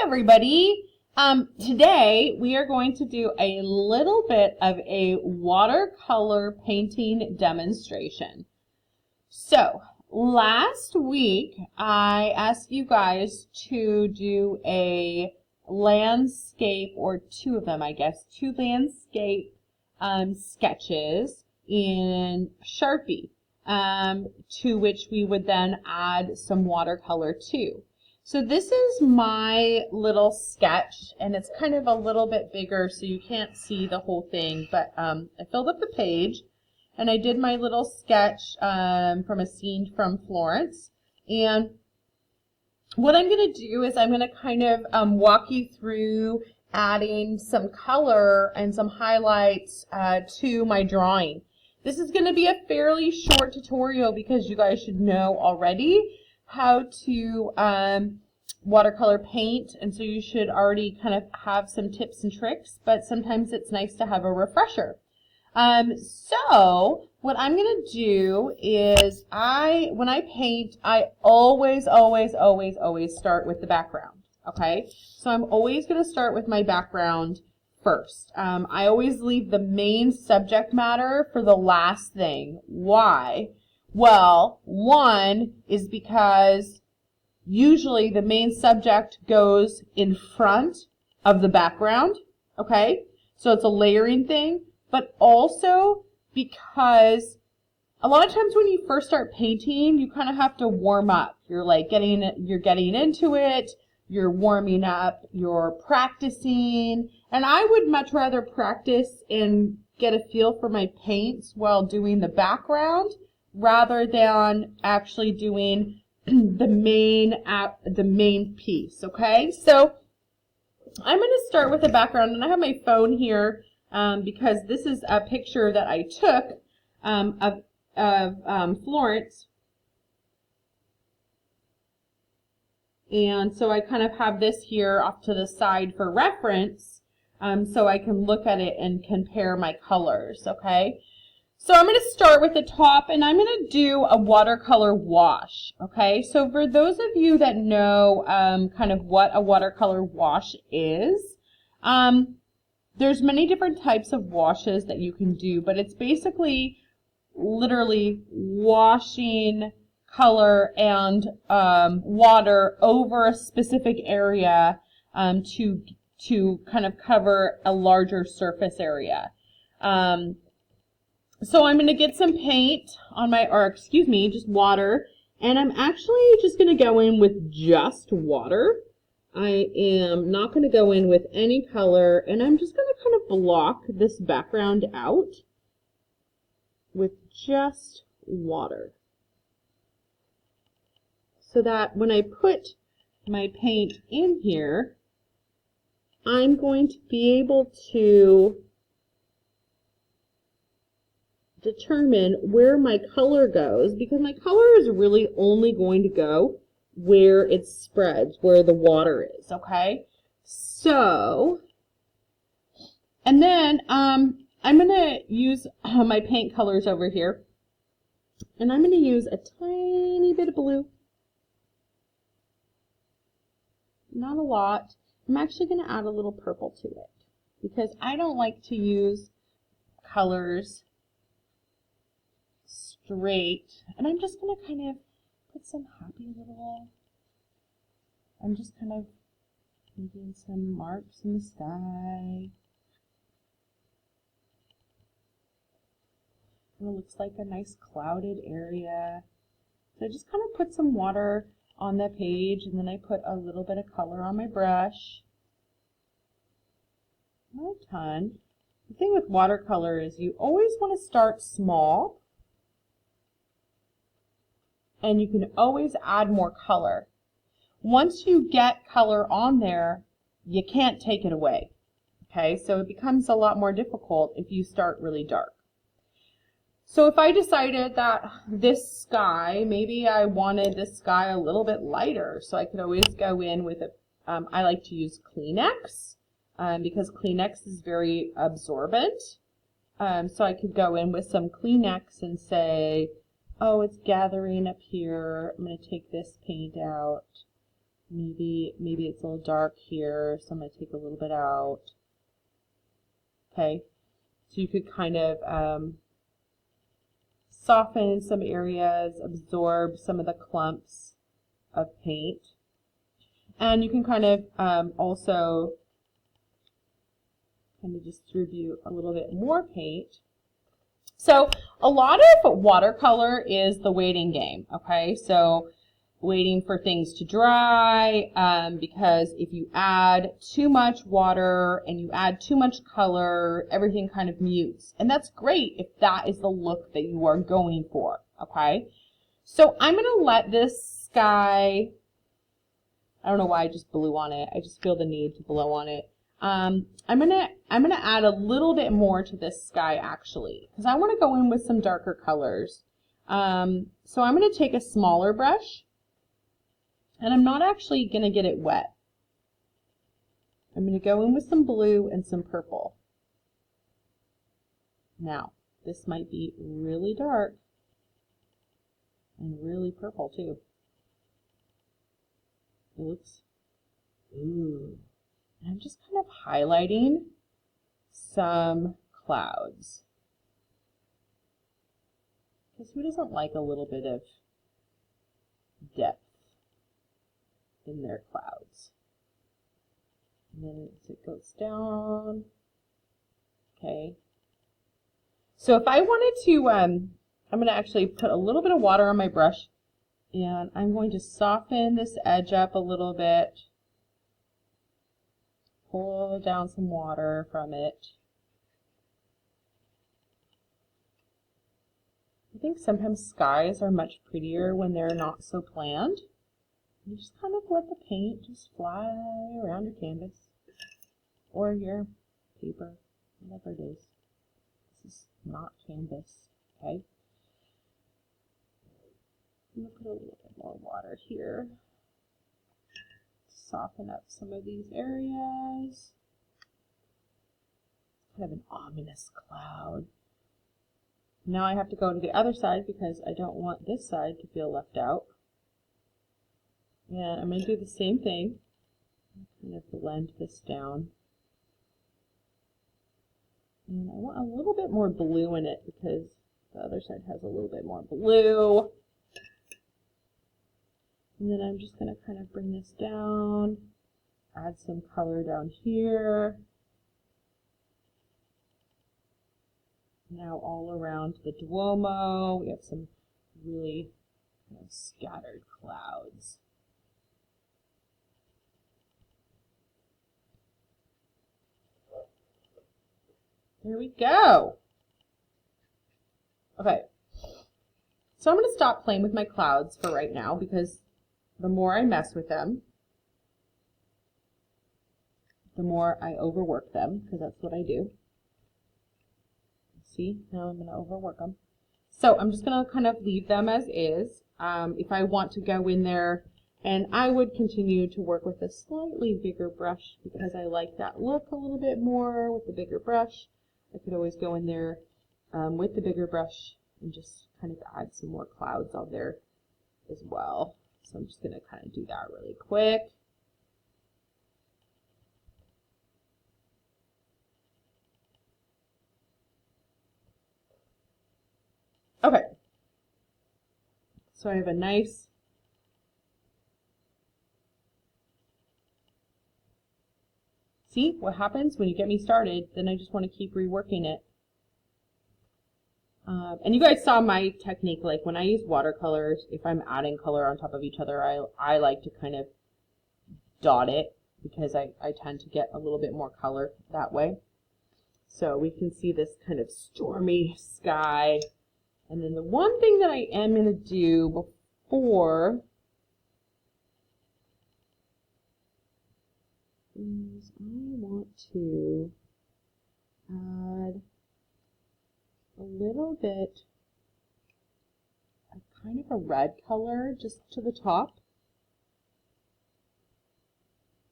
everybody. Today we are going to do a little bit of a watercolor painting demonstration. So last week I asked you guys to do a landscape, or two of them I guess, two landscape sketches in Sharpie, to which we would then add some watercolor to. So this is my little sketch, and it's kind of a little bit bigger so you can't see the whole thing, but I filled up the page and I did my little sketch from a scene from Florence. And what I'm going to do is I'm going to kind of walk you through adding some color and some highlights to my drawing. This is going to be a fairly short tutorial because you guys should know already how to watercolor paint, and so you should already kind of have some tips and tricks, but sometimes it's nice to have a refresher. So what I'm going to do is when I paint, I always start with the background. Okay, so I'm always going to start with my background first. I always leave the main subject matter for the last thing. Why? Well, one is because usually the main subject goes in front of the background, okay? So it's a layering thing, but also because a lot of times when you first start painting, you kind of have to warm up. You're getting into it, you're warming up, you're practicing, and I would much rather practice and get a feel for my paints while doing the background rather than actually doing the main piece, okay? So I'm going to start with the background, and I have my phone here because this is a picture that I took of Florence. And so I kind of have this here off to the side for reference, so I can look at it and compare my colors, okay? So I'm going to start with the top, and I'm going to do a watercolor wash, okay? So for those of you that know kind of what a watercolor wash is, there's many different types of washes that you can do, but it's basically literally washing color and water over a specific area to kind of cover a larger surface area. So I'm going to get some paint on just water, and I'm actually just going to go in with just water. I am not going to go in with any color, and I'm just going to kind of block this background out with just water, so that when I put my paint in here, I'm going to be able to determine where my color goes, because my color is really only going to go where it spreads, where the water is, okay? So, and then I'm going to use my paint colors over here, and I'm going to use a tiny bit of blue. Not a lot. I'm actually going to add a little purple to it, because I don't like to use colors straight, and I'm just going to kind of put some happy little, I'm just kind of making some marks in the sky. And it looks like a nice clouded area. So I just kind of put some water on the page, and then I put a little bit of color on my brush. Not a ton. The thing with watercolor is you always want to start small, and you can always add more color. Once you get color on there, you can't take it away. Okay, so it becomes a lot more difficult if you start really dark. So if I decided that this sky, maybe I wanted this sky a little bit lighter, so I could always go in with I like to use Kleenex, because Kleenex is very absorbent. So I could go in with some Kleenex and say, oh, it's gathering up here. I'm going to take this paint out. Maybe it's a little dark here, so I'm going to take a little bit out. Okay, so you could kind of soften some areas, absorb some of the clumps of paint. And you can kind of also kind of distribute a little bit more paint. So a lot of watercolor is the waiting game, okay? So waiting for things to dry, because if you add too much water and you add too much color, everything kind of mutes. And that's great if that is the look that you are going for, okay? So I'm going to let this sky, I don't know why I just blew on it. I just feel the need to blow on it. I'm gonna add a little bit more to this sky actually, because I want to go in with some darker colors. So I'm going to take a smaller brush, and I'm not actually going to get it wet. I'm going to go in with some blue and some purple. Now, this might be really dark and really purple too. It looks, ooh. And I'm just kind of highlighting some clouds. Because who doesn't like a little bit of depth in their clouds? And then as it goes down, okay. So if I wanted to, I'm going to actually put a little bit of water on my brush, and I'm going to soften this edge up a little bit. Pull down some water from it. I think sometimes skies are much prettier when they're not so planned. You just kind of let the paint just fly around your canvas or your paper, whatever it is. This is not canvas, okay? I'm going to put a little bit more water here. Soften up some of these areas. Kind of an ominous cloud. Now I have to go to the other side because I don't want this side to feel left out. And I'm going to do the same thing. Kind of blend this down. And I want a little bit more blue in it because the other side has a little bit more blue. And then I'm just going to kind of bring this down, add some color down here. Now all around the Duomo, we have some really kind of scattered clouds. There we go. Okay, so I'm going to stop playing with my clouds for right now because the more I mess with them, the more I overwork them, because that's what I do. See, now I'm going to overwork them. So I'm just going to kind of leave them as is. If I want to go in there, and I would continue to work with a slightly bigger brush because I like that look a little bit more with the bigger brush. I could always go in there with the bigger brush and just kind of add some more clouds on there as well. So I'm just going to kind of do that really quick. Okay. So I have a nice see what happens when you get me started, then I just want to keep reworking it. And you guys saw my technique, like when I use watercolors, if I'm adding color on top of each other, I like to kind of dot it because I tend to get a little bit more color that way. So we can see this kind of stormy sky. And then the one thing that I am going to do before is I want to add a little bit of kind of a red color just to the top.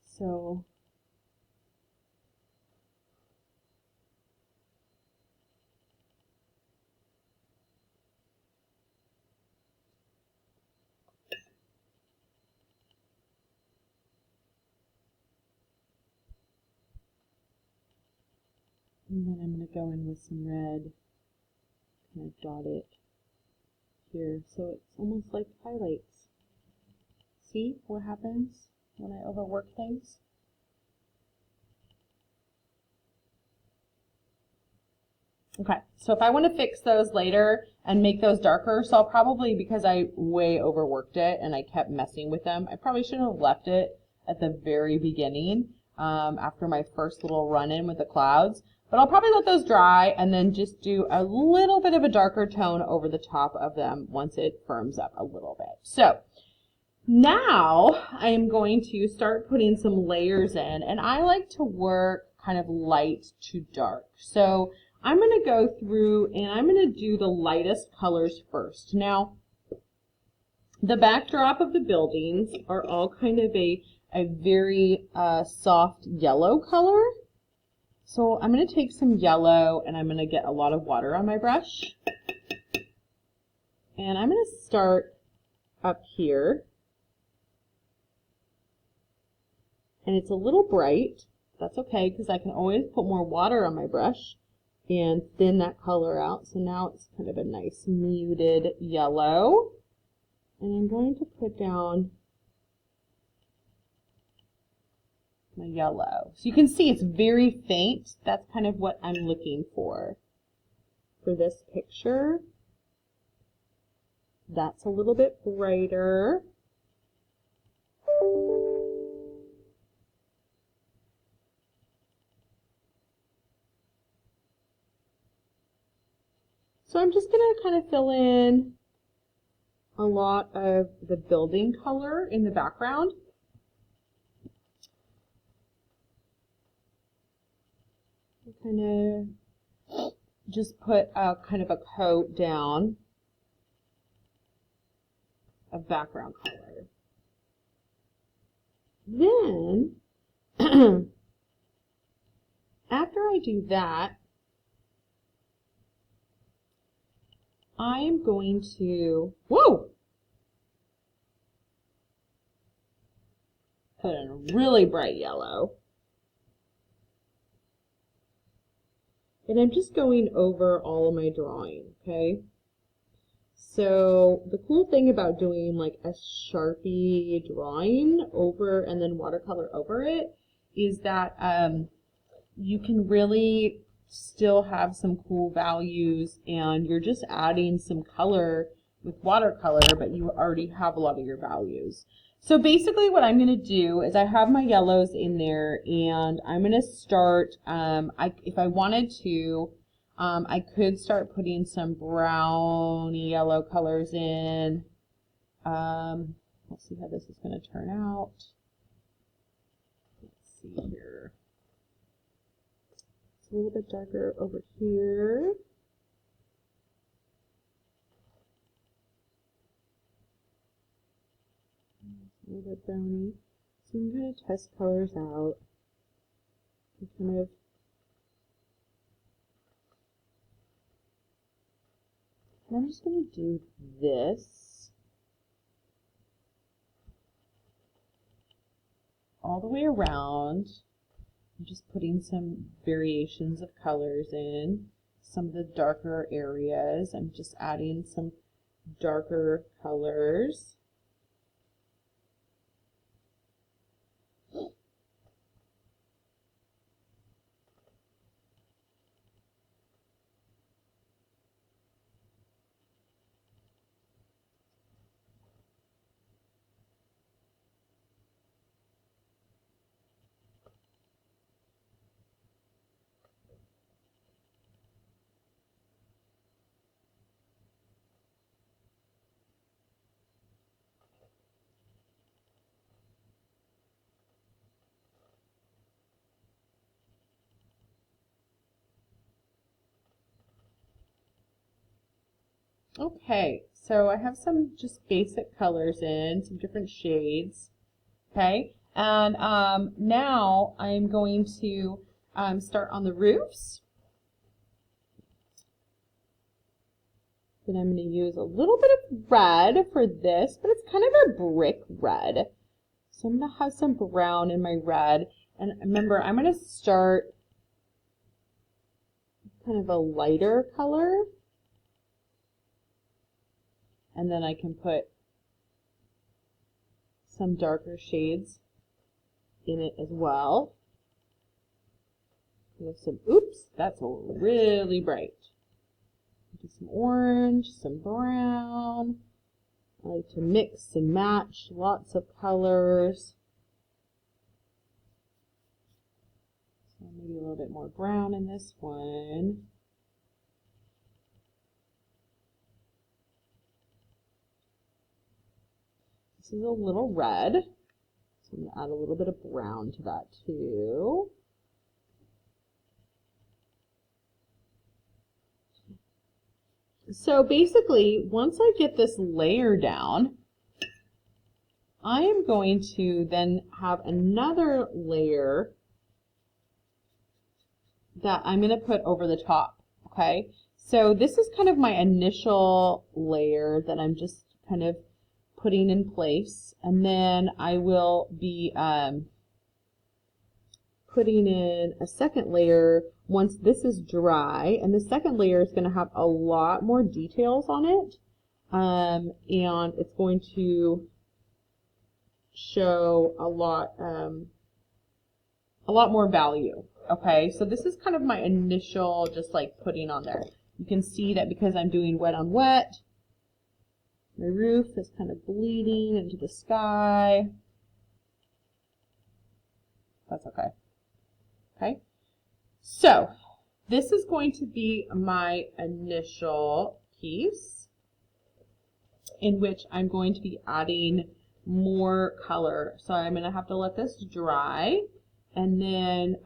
So And then I'm going to go in with some red, kind of dot it here, so it's almost like highlights. See what happens when I overwork things? Okay, so if I want to fix those later and make those darker, so I'll probably, because I way overworked it and I kept messing with them, I probably should have left it at the very beginning after my first little run-in with the clouds. But I'll probably let those dry and then just do a little bit of a darker tone over the top of them once it firms up a little bit. So now I'm going to start putting some layers in, and I like to work kind of light to dark. So I'm going to go through and I'm going to do the lightest colors first. Now, the backdrop of the buildings are all kind of a very soft yellow color. So I'm going to take some yellow and I'm going to get a lot of water on my brush. And I'm going to start up here. And it's a little bright. That's okay, because I can always put more water on my brush and thin that color out. So now it's kind of a nice muted yellow. And I'm going to put down my yellow. So you can see it's very faint. That's kind of what I'm looking for this picture. That's a little bit brighter. So I'm just going to kind of fill in a lot of the building color in the background. Kind of just put a kind of a coat down of background color. Then, after I do that, I am going to, put in a really bright yellow. And I'm just going over all of my drawing, okay? So the cool thing about doing like a Sharpie drawing over and then watercolor over it is that you can really still have some cool values and you're just adding some color with watercolor, but you already have a lot of your values. So basically what I'm going to do is I have my yellows in there and I'm going to start, if I wanted to, I could start putting some browny yellow colors in. Let's see how this is going to turn out. Let's see here. It's a little bit darker over here. A little bit browny. So I'm going to test colors out. And kind of and I'm just going to do this all the way around. I'm just putting some variations of colors in. Some of the darker areas, I'm just adding some darker colors. Okay, so I have some just basic colors in, some different shades, okay? And now I'm going to start on the roofs. Then I'm going to use a little bit of red for this, but it's kind of a brick red. So I'm going to have some brown in my red. And remember, I'm going to start kind of a lighter color. And then I can put some darker shades in it as well. With some, oops, that's really bright. Do some orange, some brown. I like to mix and match lots of colors. So maybe a little bit more brown in this one. This is a little red, so I'm going to add a little bit of brown to that too. So basically, once I get this layer down, I am going to then have another layer that I'm going to put over the top, okay? So this is kind of my initial layer that I'm just kind of putting in place, and then I will be putting in a second layer once this is dry, and the second layer is going to have a lot more details on it, and it's going to show a lot more value. Okay, so this is kind of my initial just like putting on there. You can see that because I'm doing wet on wet, my roof is kind of bleeding into the sky. That's okay. Okay, so this is going to be my initial piece in which I'm going to be adding more color. So I'm going to have to let this dry, and then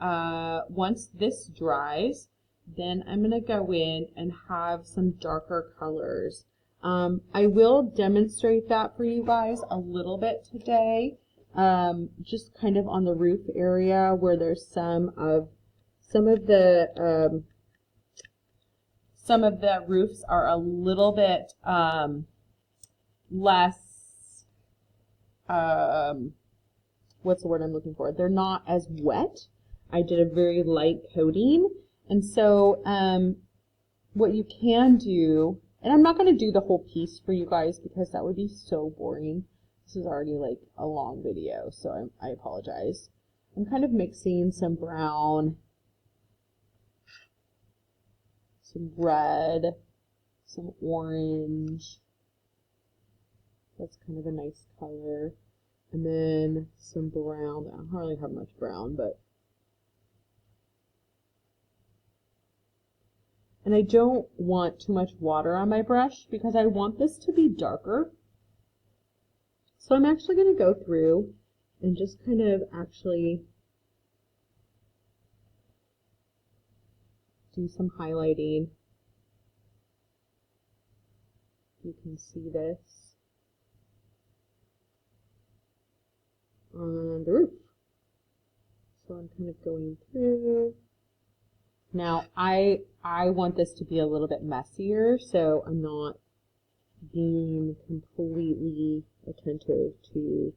once this dries, then I'm going to go in and have some darker colors. I will demonstrate that for you guys a little bit today, just kind of on the roof area where there's some of the roofs are a little bit less, what's the word I'm looking for? They're not as wet. I did a very light coating, and so what you can do, and I'm not going to do the whole piece for you guys because that would be so boring. This is already like a long video, so I apologize. I'm kind of mixing some brown, some red, some orange. That's kind of a nice color. And then some brown. I don't hardly have much brown, but. And I don't want too much water on my brush because I want this to be darker. So I'm actually going to go through and just kind of actually do some highlighting. You can see this on the roof. So I'm kind of going through. Now I want this to be a little bit messier, so I'm not being completely attentive to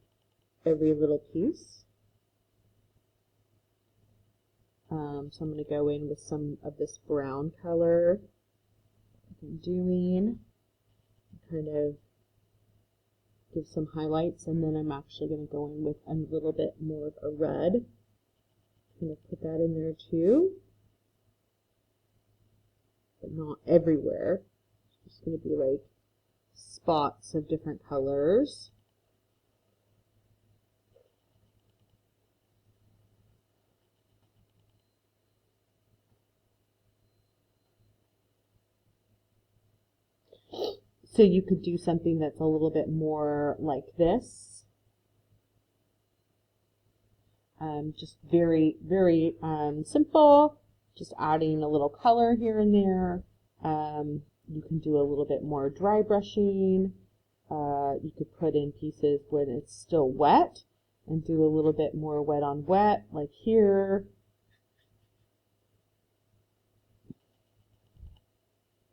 every little piece. So I'm going to go in with some of this brown color I'm doing, kind of give some highlights, and then I'm actually going to go in with a little bit more of a red. I'm going to put that in there too, but not everywhere. It's just going to be like spots of different colors. So you could do something that's a little bit more like this. Just very, very simple. Just adding a little color here and there. You can do a little bit more dry brushing. You could put in pieces when it's still wet and do a little bit more wet on wet, like here.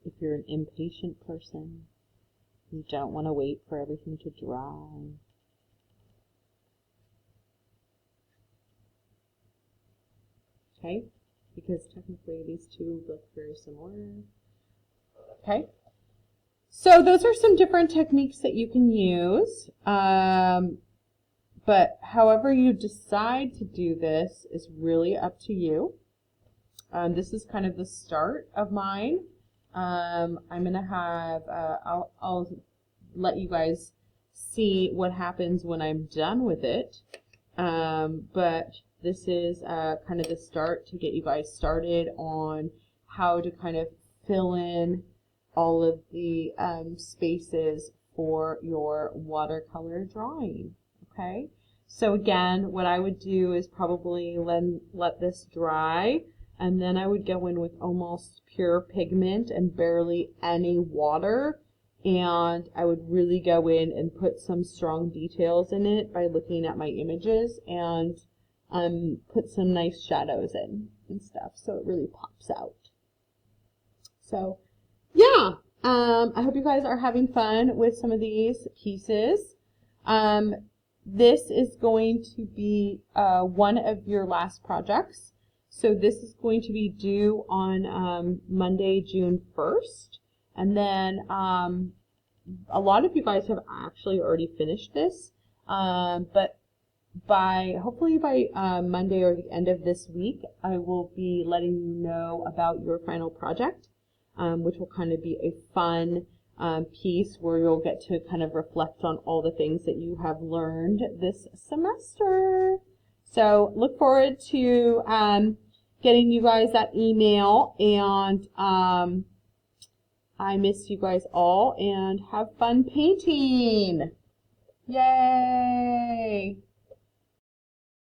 If you're an impatient person, you don't want to wait for everything to dry. Okay, because technically these two look very similar. Okay. So those are some different techniques that you can use. But however you decide to do this is really up to you. This is kind of the start of mine. I'm going to have, I'll let you guys see what happens when I'm done with it. But this is kind of the start to get you guys started on how to kind of fill in all of the spaces for your watercolor drawing. Okay, so again, what I would do is probably let this dry, and then I would go in with almost pure pigment and barely any water, and I would really go in and put some strong details in it by looking at my images and put some nice shadows in and stuff so it really pops out. So yeah, I hope you guys are having fun with some of these pieces. This is going to be one of your last projects. So this is going to be due on Monday, June 1st. And then a lot of you guys have actually already finished this. But hopefully by Monday or the end of this week, I will be letting you know about your final project, which will kind of be a fun piece where you'll get to kind of reflect on all the things that you have learned this semester. So look forward to getting you guys that email, and I miss you guys all, and have fun painting. Yay!